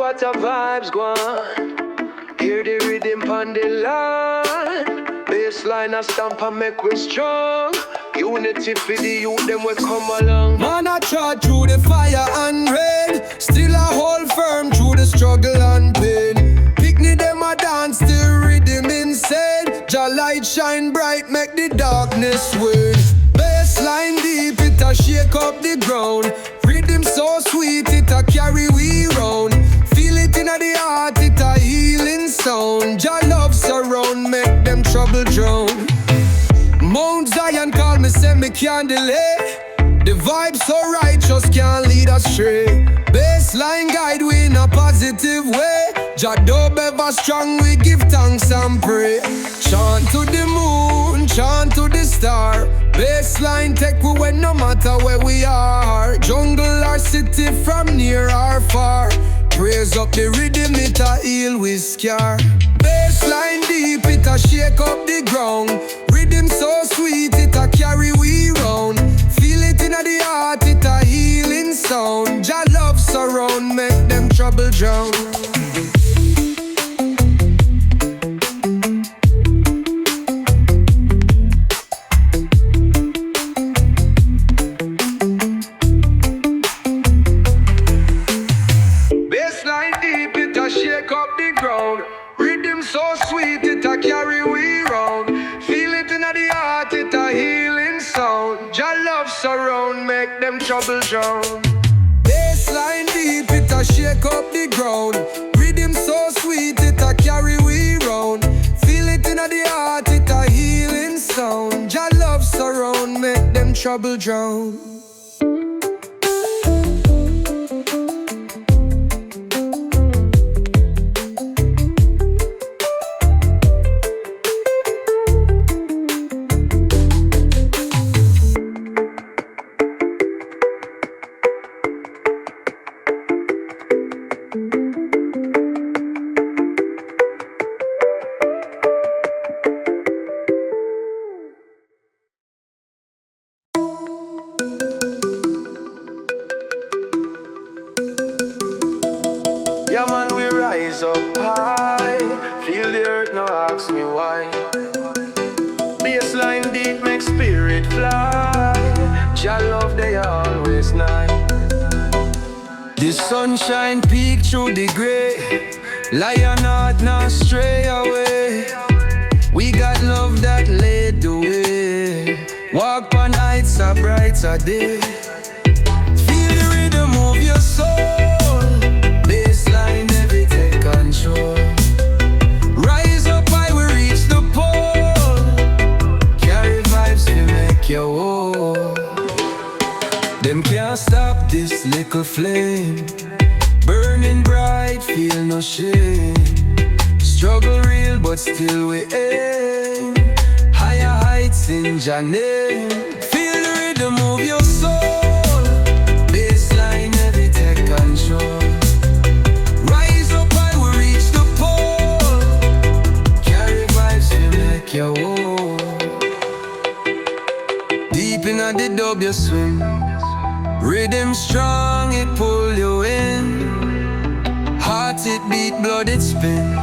what a vibes go on. Hear the rhythm on the line. Bassline a stamp and make we strong. Unity for the youth, them will come along. Man, I trod through the fire and rain. Still I hold firm through the struggle and pain. Picnic them a dance to rhythm insane. Jah light shine bright, make the darkness wane. Bassline deep, it a shake up the ground. Rhythm so sweet, it a carry we round. Feel it inna the heart, it a healing sound. Jah love surround, make them trouble drown. Mount Zion call me, say me can't delay. The vibe so righteous can't lead us astray. Bassline guide we in a positive way. Jah dub ever strong, we give thanks and pray. Chant to the moon, chant to the star. Bassline take we when no matter where we are. Jungle or city from near or far. Praise up the rhythm, it a heal with scar. Bassline deep, it a shake up the ground. Rhythm so sweet, it a carry we round. Feel it inna the heart, it a healing sound. Jah love surround, make them trouble drown. Bassline deep, it a shake up the ground. Rhythm so sweet, it a carry we round. Feel it inna the heart, it a healing sound. Jah love surround, make them trouble drown. Bassline deep, it a shake up the ground. Rhythm so sweet, it a carry we round. Feel it inna the heart, it a healing sound. Jah love surround, make them trouble drown. Yeah man, we rise up high. Feel the earth, now ask me why. Bassline deep, make spirit fly. Jah love, they always nigh. The sunshine peek through the grey. Lion heart now stray away. We got love that led the way. Walk on heights, a brighter day. Feel the rhythm of your soul. Bassline, every take control. Rise up high, we reach the pole. Carry vibes to make your whole. Them can't stop this little flame. Burning bright, feel no shame. Struggle real, but still we aim. Higher heights in Jah name. Feel the rhythm of your soul. Bassline, every take control. Rise up high, we reach the pole. Carry vibes to make your whole. Deep inna the dub you swim. Rhythm strong, it pull you in. Heart it beat, blood it spin.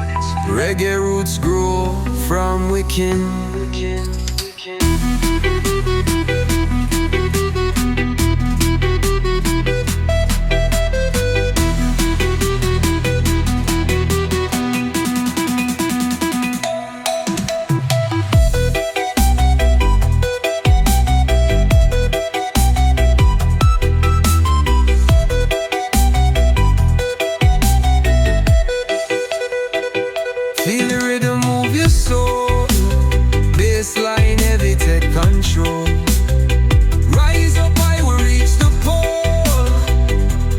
Reggae roots grow from within. Feel the rhythm move your soul. Bassline heavy take control. Rise up high, we reach the pole.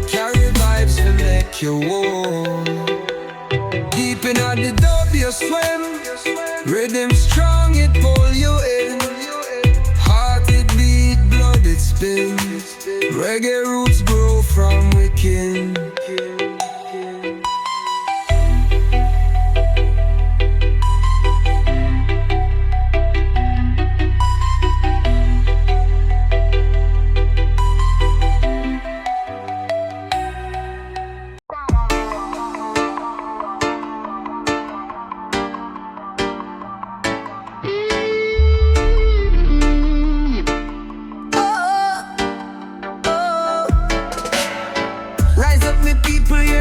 Carry vibes to make you whole. Deep in the dub you swim. Rhythm strong, it pull you in. Heart it beat, blood it spin. Reggae roots grow from within.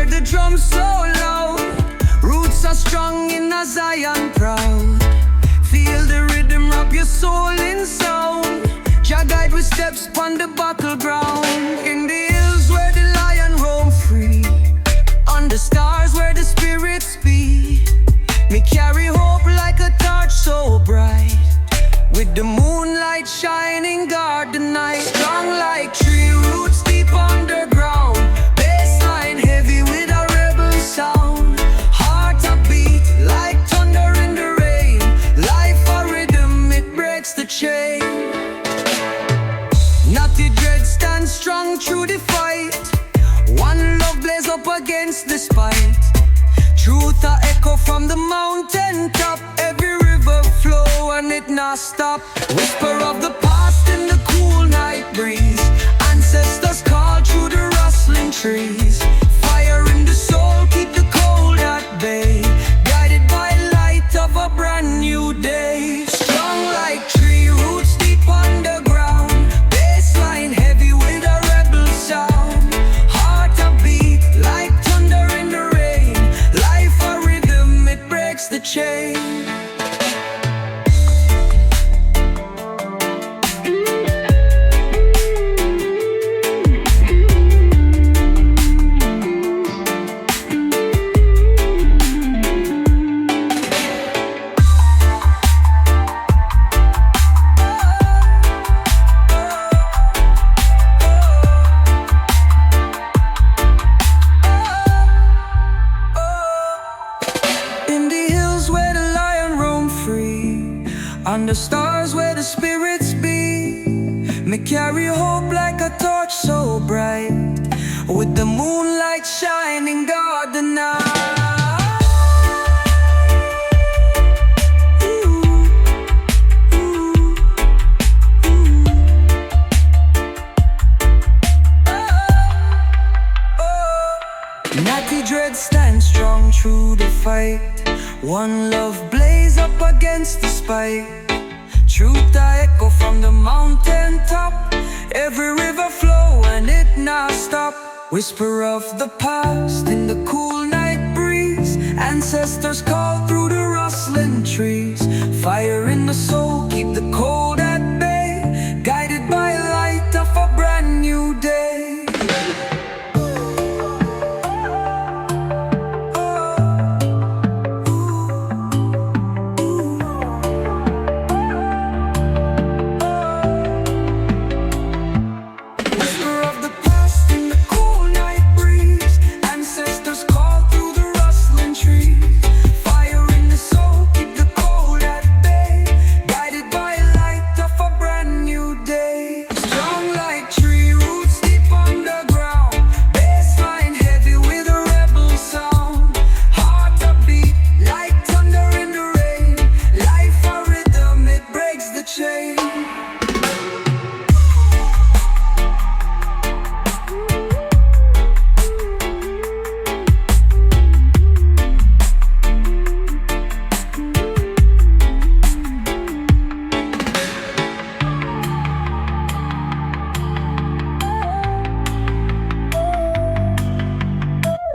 hear the drums so loud. Roots are strong in a Zion proud. Feel the rhythm wrap your soul in sound. Jah guide with steps upon the battleground. In the hills where the lion roam free, on the stars where the spirits be. Me carry hope like a torch so bright, with the moonlight shining guard the night. Strong like tree roots deep underground. Bassline heavy with a rebel sound. Heart a beat like thunder in the rain. Life a rhythm, it breaks the chain. Natty dread stands strong through the fight. One love blaze up against the spite. Truth a echo from the mountain top. Every river flow and it not stop. Whisper of the past in the cool night breeze. Ancestors call through the rustling trees. Fire in the soul, keep the cold at bay. Guided by light of a brand new day. Strong like tree roots deep underground. Bassline heavy with a rebel sound. Heart a beat like thunder in the rain. Life a rhythm, it breaks the chain. On the stars where the spirits be, me carry hope like a torch so bright, with the moonlight shining guard the night. Natty dread stands strong through the fight. One love blaze up against the spite. Truth I echo from the mountain top. Every river flow and it not stop. Whisper of the past in the cool night breeze. Ancestors call through the rustling trees. Fire in the soul, keep the cold